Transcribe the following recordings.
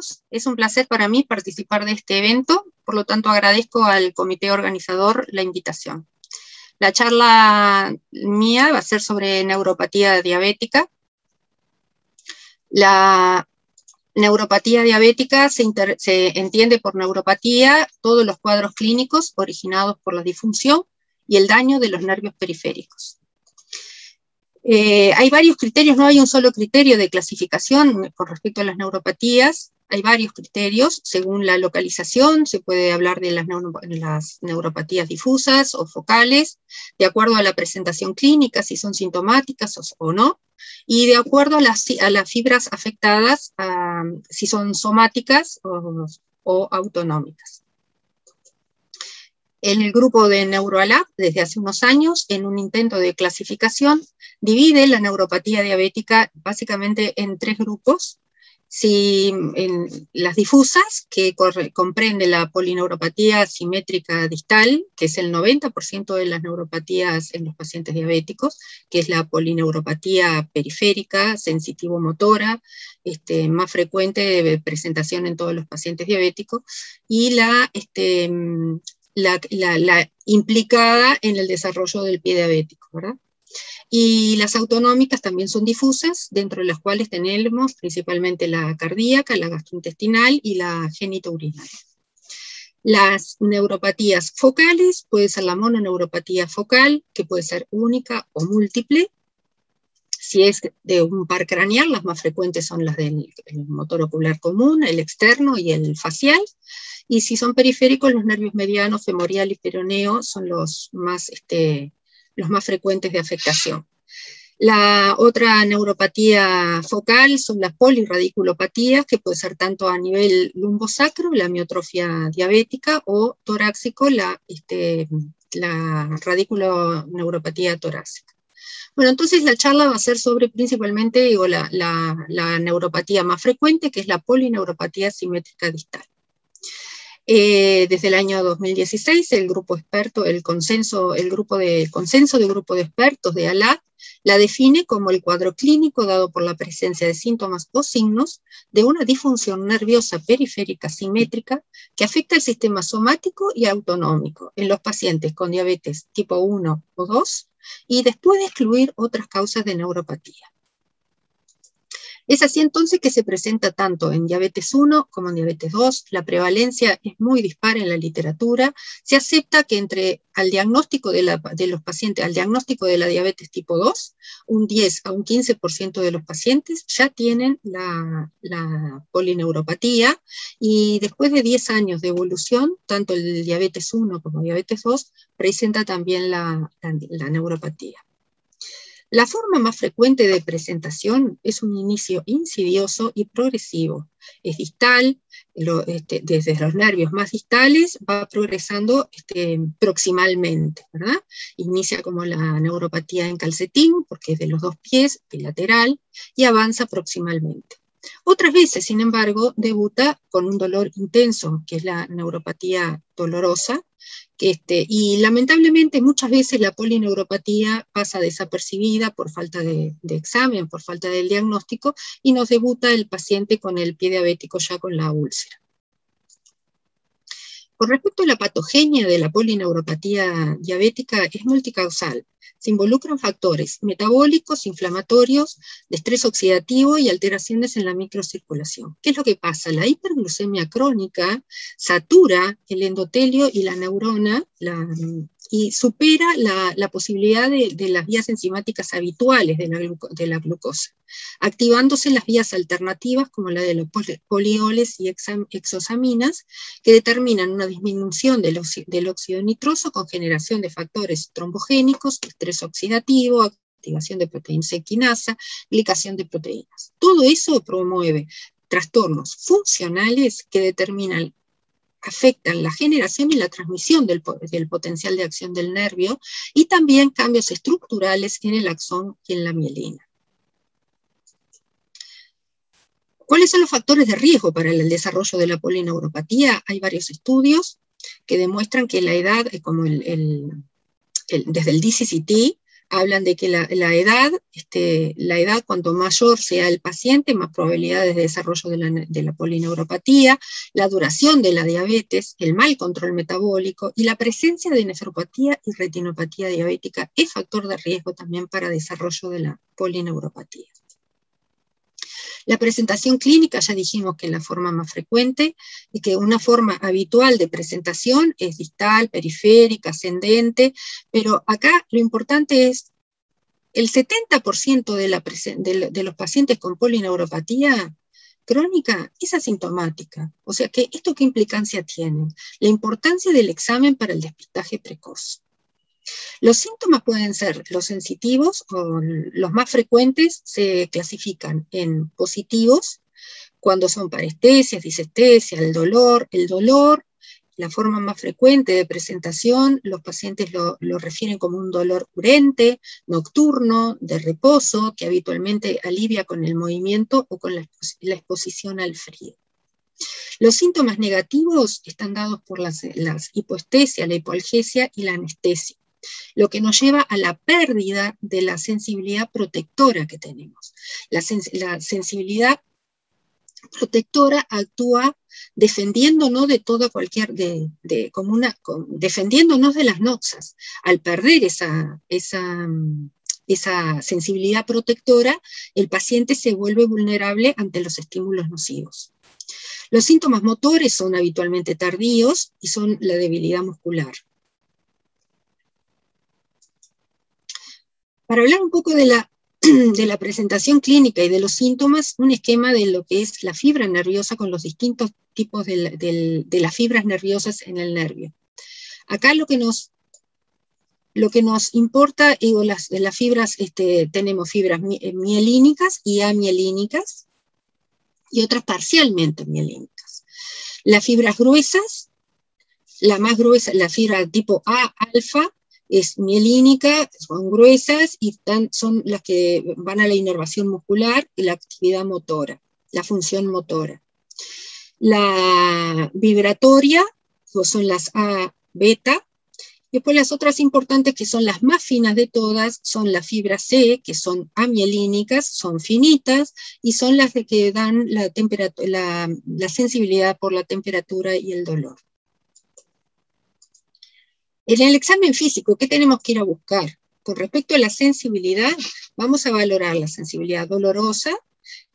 todos, es un placer para mí participar de este evento, por lo tanto agradezco al comité organizador la invitación. La charla mía va a ser sobre neuropatía diabética. La neuropatía diabética se entiende por neuropatía todos los cuadros clínicos originados por la disfunción y el daño de los nervios periféricos. Hay varios criterios, no hay un solo criterio de clasificación con respecto a las neuropatías, hay varios criterios, según la localización, se puede hablar de las neuropatías difusas o focales, de acuerdo a la presentación clínica, si son sintomáticas o no, y de acuerdo a las fibras afectadas, si son somáticas o autonómicas. El grupo de NeuroAlab, desde hace unos años, en un intento de clasificación, divide la neuropatía diabética básicamente en 3 grupos. En las difusas, que comprende la polineuropatía simétrica distal, que es el 90% de las neuropatías en los pacientes diabéticos, que es la polineuropatía periférica, sensitivo-motora, más frecuente de presentación en todos los pacientes diabéticos, y la implicada en el desarrollo del pie diabético, ¿verdad? Y las autonómicas también son difusas, dentro de las cuales tenemos principalmente la cardíaca, la gastrointestinal y la genitourinaria. Las neuropatías focales, puede ser la mononeuropatía focal, que puede ser única o múltiple. Si es de un par craneal, las más frecuentes son las del motor ocular común, el externo y el facial. Y si son periféricos, los nervios medianos, femorial y peroneo son los más frecuentes de afectación. La otra neuropatía focal son las polirradiculopatías, que puede ser tanto a nivel lumbosacro, la miotrofia diabética, o torácico, la radiculoneuropatía torácica. Bueno, entonces la charla va a ser sobre principalmente la neuropatía más frecuente, que es la polineuropatía simétrica distal. Desde el año 2016, el grupo experto, el grupo de expertos de ALAD, la define como el cuadro clínico dado por la presencia de síntomas o signos de una disfunción nerviosa periférica simétrica que afecta el sistema somático y autonómico en los pacientes con diabetes tipo 1 o 2, y después de excluir otras causas de neuropatía. Es así entonces que se presenta tanto en diabetes 1 como en diabetes 2, la prevalencia es muy dispar en la literatura, se acepta que al diagnóstico de los pacientes, al diagnóstico de la diabetes tipo 2, un 10 a un 15% de los pacientes ya tienen la polineuropatía, y después de 10 años de evolución, tanto el diabetes 1 como diabetes 2 presenta también la neuropatía. La forma más frecuente de presentación es un inicio insidioso y progresivo. Es distal, desde los nervios más distales va progresando proximalmente, ¿verdad? Inicia como la neuropatía en calcetín, porque es de los 2 pies, bilateral, y avanza proximalmente. Otras veces, sin embargo, debuta con un dolor intenso, que es la neuropatía dolorosa, y lamentablemente muchas veces la polineuropatía pasa desapercibida por falta de examen, por falta del diagnóstico, y nos debuta el paciente con el pie diabético ya con la úlcera. Con respecto a la patogenia de la polineuropatía diabética, es multicausal. Se involucran factores metabólicos, inflamatorios, de estrés oxidativo y alteraciones en la microcirculación. ¿Qué es lo que pasa? La hiperglucemia crónica satura el endotelio y la neurona y supera la posibilidad de las vías enzimáticas habituales de la glucosa, activándose las vías alternativas como la de los polioles y exosaminas, que determinan una disminución del óxido nitroso con generación de factores trombogénicos, estrés oxidativo, activación de proteína C quinasa, glicación de proteínas. Todo eso promueve trastornos funcionales que afectan la generación y la transmisión del potencial de acción del nervio, y también cambios estructurales en el axón y en la mielina. ¿Cuáles son los factores de riesgo para el desarrollo de la polineuropatía? Hay varios estudios que demuestran que la edad, como desde el DCCT, hablan de que la edad, cuanto mayor sea el paciente, más probabilidades de desarrollo de la polineuropatía, la duración de la diabetes, el mal control metabólico y la presencia de nefropatía y retinopatía diabética es factor de riesgo también para desarrollo de la polineuropatía. La presentación clínica, ya dijimos que es la forma más frecuente, y que una forma habitual de presentación es distal, periférica, ascendente, pero acá lo importante es el 70% de los pacientes con polineuropatía crónica es asintomática. O sea que, ¿esto qué implicancia tiene? La importancia del examen para el despistaje precoz. Los síntomas pueden ser los sensitivos o los más frecuentes, se clasifican en positivos, cuando son parestesias, disestesias, el dolor, la forma más frecuente de presentación, los pacientes lo refieren como un dolor urente, nocturno, de reposo, que habitualmente alivia con el movimiento o con la exposición al frío. Los síntomas negativos están dados por las hipoestesia, la hipoalgesia y la anestesia, lo que nos lleva a la pérdida de la sensibilidad protectora que tenemos. La sensibilidad protectora actúa defendiéndonos de toda cualquier, defendiéndonos de las noxas. Al perder esa sensibilidad protectora, el paciente se vuelve vulnerable ante los estímulos nocivos. Los síntomas motores son habitualmente tardíos y son la debilidad muscular. Para hablar un poco de la presentación clínica y de los síntomas, un esquema de lo que es la fibra nerviosa con los distintos tipos de las fibras nerviosas en el nervio. Acá lo que nos importa, de las fibras, tenemos fibras mielínicas y amielínicas, y otras parcialmente mielínicas. Las fibras gruesas, la más gruesa, la fibra tipo A, alfa, es mielínica, son gruesas y son las que van a la inervación muscular y la actividad motora, la función motora. La vibratoria, pues son las A, beta. Después las otras importantes, que son las más finas de todas, son las fibras C, que son amielínicas, son finitas, y son las que dan la sensibilidad por la temperatura y el dolor. En el examen físico, ¿qué tenemos que ir a buscar? Con respecto a la sensibilidad, vamos a valorar la sensibilidad dolorosa,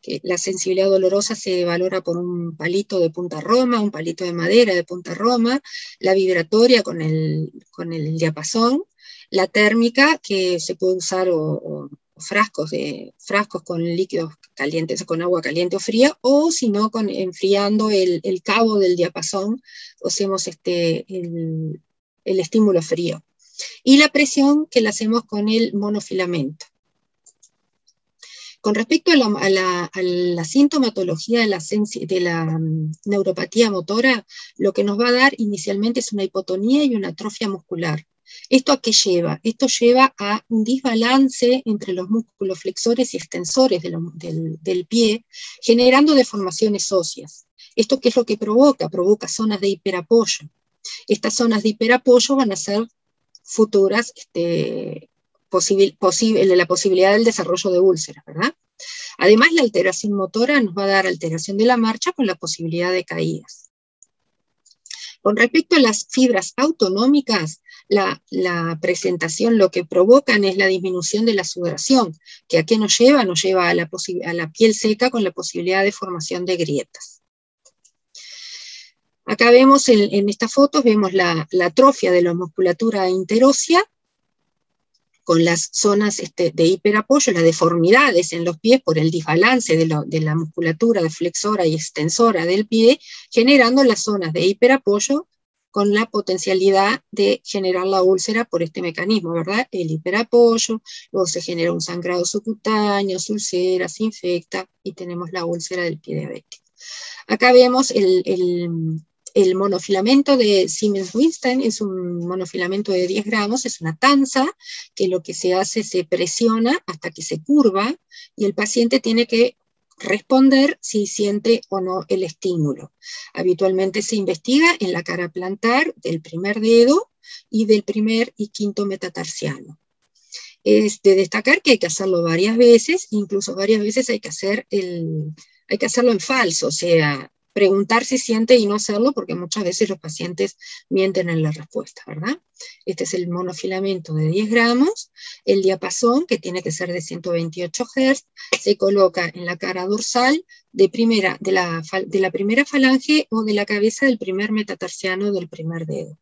que la sensibilidad dolorosa se valora por un palito de punta roma, un palito de madera de punta roma, la vibratoria con el diapasón, la térmica, que se puede usar frascos con líquidos calientes, con agua caliente o fría, o si no, enfriando el cabo del diapasón, hacemos el estímulo frío. Y la presión, que la hacemos con el monofilamento. Con respecto a la sintomatología de la neuropatía motora, lo que nos va a dar inicialmente es una hipotonía y una atrofia muscular. ¿Esto a qué lleva? Esto lleva a un desbalance entre los músculos flexores y extensores del pie, generando deformaciones óseas. ¿Esto qué es lo que provoca? Provoca zonas de hiperapoyo. Estas zonas de hiperapoyo van a ser futuras la posibilidad del desarrollo de úlceras, ¿verdad? Además, la alteración motora nos va a dar alteración de la marcha con la posibilidad de caídas. Con respecto a las fibras autonómicas, la presentación lo que provocan es la disminución de la sudoración, que ¿a qué nos lleva? Nos lleva a la piel seca con la posibilidad de formación de grietas. Acá vemos, en estas fotos, vemos la atrofia de la musculatura interósea, con las zonas de hiperapoyo, las deformidades en los pies por el desbalance de la musculatura flexora y extensora del pie, generando las zonas de hiperapoyo con la potencialidad de generar la úlcera por este mecanismo, ¿verdad? El hiperapoyo, luego se genera un sangrado subcutáneo, se ulcera, se infecta y tenemos la úlcera del pie diabético. Acá vemos el monofilamento de Siemens-Winstein, es un monofilamento de 10 gramos, es una tanza, que lo que se hace, se presiona hasta que se curva, y el paciente tiene que responder si siente o no el estímulo. Habitualmente se investiga en la cara plantar del primer dedo y del primer y quinto metatarsiano. Es de destacar que hay que hacerlo varias veces, incluso varias veces hay que hacerlo en falso, o sea, preguntar si siente y no hacerlo, porque muchas veces los pacientes mienten en la respuesta, ¿verdad? Este es el monofilamento de 10 gramos, el diapasón, que tiene que ser de 128 Hz, se coloca en la cara dorsal de la primera falange o de la cabeza del primer metatarsiano del primer dedo.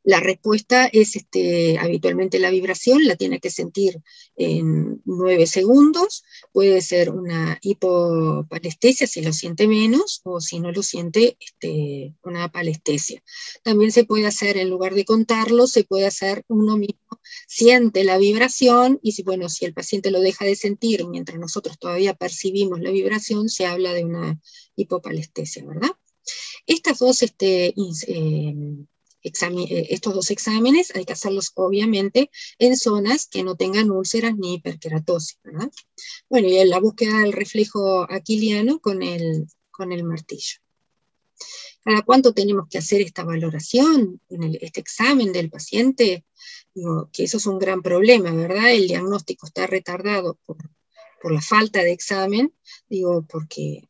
La respuesta es habitualmente la vibración, la tiene que sentir en 9 segundos, puede ser una hipopalestesia si lo siente menos, o si no lo siente, una palestesia. También se puede hacer, en lugar de contarlo, se puede hacer uno mismo, siente la vibración, y si el paciente lo deja de sentir mientras nosotros todavía percibimos la vibración, se habla de una hipopalestesia, ¿verdad? Estas dos estos dos exámenes hay que hacerlos obviamente en zonas que no tengan úlceras ni hiperkeratosis, ¿verdad? Bueno, y en la búsqueda del reflejo aquiliano con el martillo. ¿Cada cuánto tenemos que hacer esta valoración, este examen del paciente? Digo, que eso es un gran problema, ¿verdad? El diagnóstico está retardado por la falta de examen, porque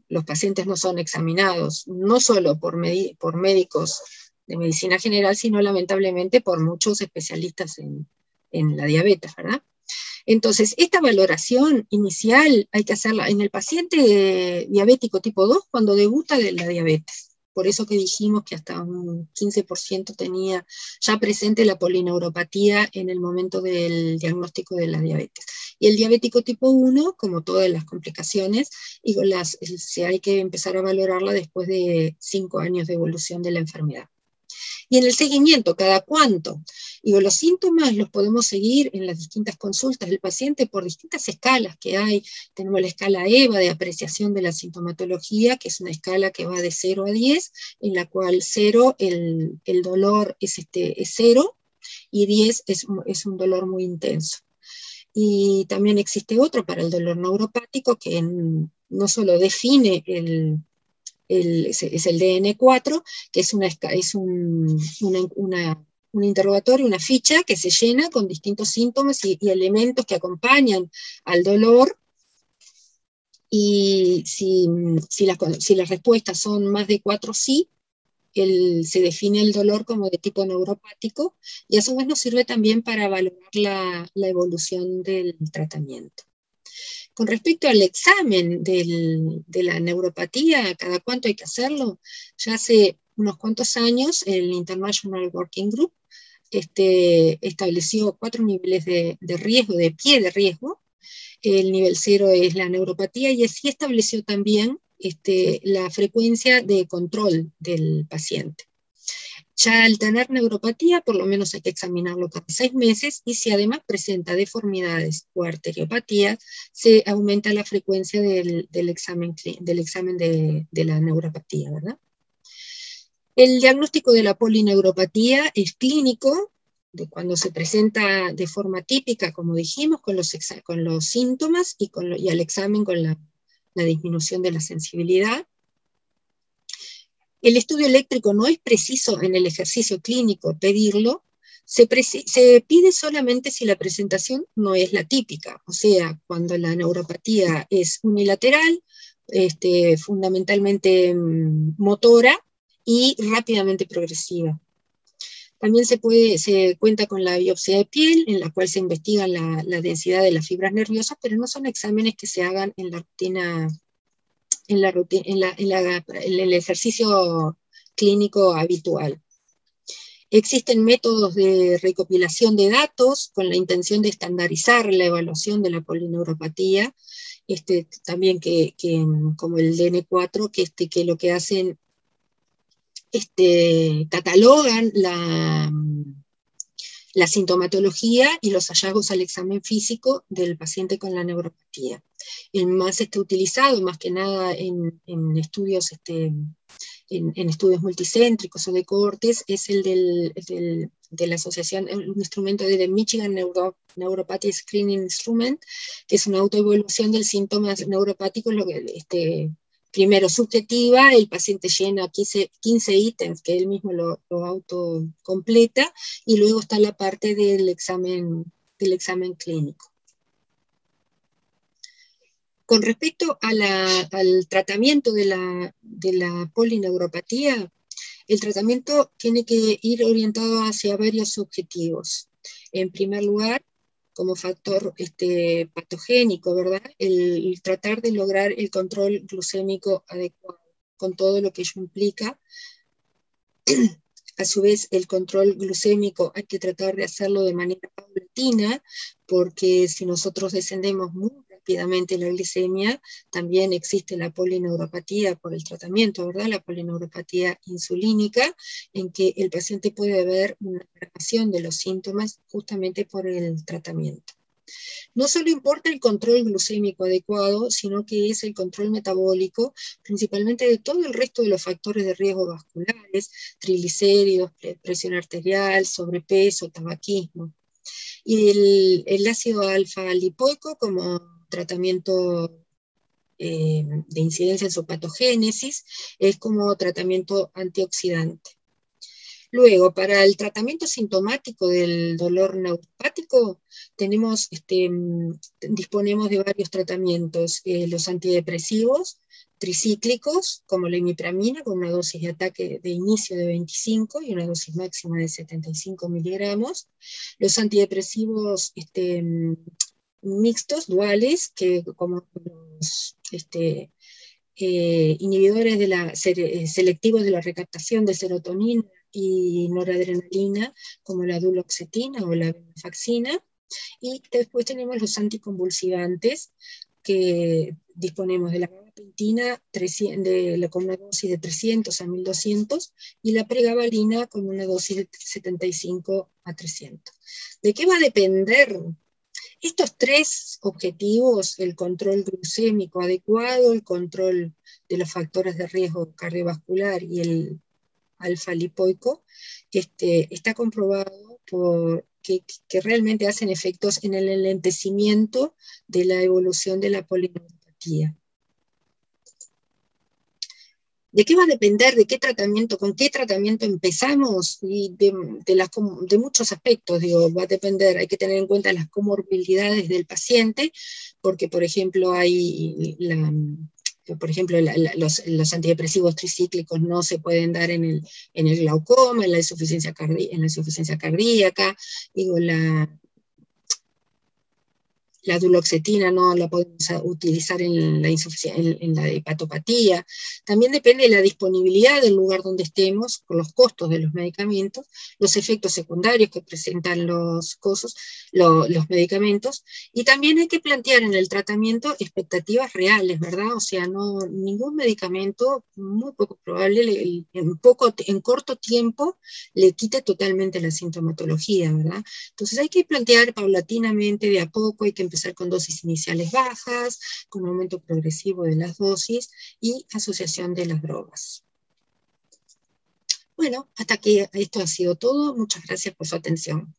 los pacientes no son examinados, no solo por médicos de medicina general, sino lamentablemente por muchos especialistas en la diabetes, ¿verdad? Entonces, esta valoración inicial hay que hacerla en el paciente diabético tipo 2 cuando debuta de la diabetes. Por eso que dijimos que hasta un 15% tenía ya presente la polineuropatía en el momento del diagnóstico de la diabetes. Y el diabético tipo 1, como todas las complicaciones, hay que empezar a valorarla después de 5 años de evolución de la enfermedad. Y en el seguimiento, ¿cada cuánto? Los síntomas los podemos seguir en las distintas consultas del paciente por distintas escalas que hay. Tenemos la escala EVA de apreciación de la sintomatología, que es una escala que va de 0 a 10, en la cual 0, el dolor es 0, y 10 es un dolor muy intenso. Y también existe otro para el dolor neuropático, que no solo define es el DN4, que es un interrogatorio, una ficha que se llena con distintos síntomas y elementos que acompañan al dolor, y si las respuestas son más de 4 sí, se define el dolor como de tipo neuropático, y a su vez nos sirve también para valorar la evolución del tratamiento. Con respecto al examen de la neuropatía, ¿cada cuánto hay que hacerlo? Ya hace unos cuantos años el International Working Group estableció 4 niveles de riesgo, de pie de riesgo. El nivel 0 es la neuropatía, y así estableció también la frecuencia de control del paciente. Ya al tener neuropatía, por lo menos hay que examinarlo cada 6 meses, y si además presenta deformidades o arteriopatías, se aumenta la frecuencia del examen de la neuropatía, ¿verdad? El diagnóstico de la polineuropatía es clínico, de cuando se presenta de forma típica, como dijimos, con los síntomas y al examen con la disminución de la sensibilidad. El estudio eléctrico no es preciso en el ejercicio clínico pedirlo, se pide solamente si la presentación no es la típica, o sea, cuando la neuropatía es unilateral, fundamentalmente motora y rápidamente progresiva. También se cuenta con la biopsia de piel, en la cual se investiga la densidad de las fibras nerviosas, pero no son exámenes que se hagan en la rutina, en el ejercicio clínico habitual. Existen métodos de recopilación de datos con la intención de estandarizar la evaluación de la polineuropatía, también como el DN4, que lo que hacen, catalogan la sintomatología y los hallazgos al examen físico del paciente con la neuropatía. El más utilizado, más que nada en estudios estudios multicéntricos o de cohortes, es el de la asociación, un instrumento de Michigan Neuropathy Screening Instrument, que es una autoevaluación del síntoma neuropático, que primero subjetiva, el paciente llena 15 ítems que él mismo lo autocompleta, y luego está la parte del examen clínico. Con respecto al tratamiento de la polineuropatía, el tratamiento tiene que ir orientado hacia varios objetivos. En primer lugar, como factor patogénico, ¿verdad? El tratar de lograr el control glucémico adecuado, con todo lo que ello implica. A su vez, el control glucémico hay que tratar de hacerlo de manera paulatina, porque si nosotros descendemos muy rápidamente la glicemia, también existe la polineuropatía por el tratamiento, ¿verdad? La polineuropatía insulínica, en que el paciente puede ver una agravación de los síntomas justamente por el tratamiento. No solo importa el control glucémico adecuado, sino que es el control metabólico, principalmente de todo el resto de los factores de riesgo vasculares, triglicéridos, presión arterial, sobrepeso, tabaquismo. Y el ácido alfa-lipoico como tratamiento de incidencia en su patogénesis es como tratamiento antioxidante. Luego, para el tratamiento sintomático del dolor neuropático, disponemos de varios tratamientos, los antidepresivos tricíclicos, como la imipramina, con una dosis de ataque de inicio de 25 y una dosis máxima de 75 miligramos, los antidepresivos mixtos, duales, que como los inhibidores selectivos de la recaptación de serotonina y noradrenalina, como la duloxetina o la venlafaxina, y después tenemos los anticonvulsivantes, que disponemos de la gabapentina con una dosis de 300 a 1200, y la pregabalina con una dosis de 75 a 300. ¿De qué va a depender? Estos tres objetivos, el control glucémico adecuado, el control de los factores de riesgo cardiovascular y el alfa-lipoico, está comprobado que realmente hacen efectos en el enlentecimiento de la evolución de la polineuropatía. ¿De qué va a depender? ¿De qué tratamiento? ¿Con qué tratamiento empezamos? Y de muchos aspectos, digo, va a depender, hay que tener en cuenta las comorbilidades del paciente, porque, por ejemplo, los antidepresivos tricíclicos no se pueden dar en el glaucoma, en la insuficiencia cardíaca, digo, la duloxetina no la podemos utilizar en la hepatopatía. También depende de la disponibilidad del lugar donde estemos, con los costos de los medicamentos, los efectos secundarios que presentan los medicamentos, y también hay que plantear en el tratamiento expectativas reales, ¿verdad? O sea, ningún medicamento, muy poco probable, en corto tiempo, le quite totalmente la sintomatología, ¿verdad? Entonces hay que plantear paulatinamente, de a poco, hay que empezar con dosis iniciales bajas, con aumento progresivo de las dosis y asociación de las drogas. Bueno, hasta aquí esto ha sido todo. Muchas gracias por su atención.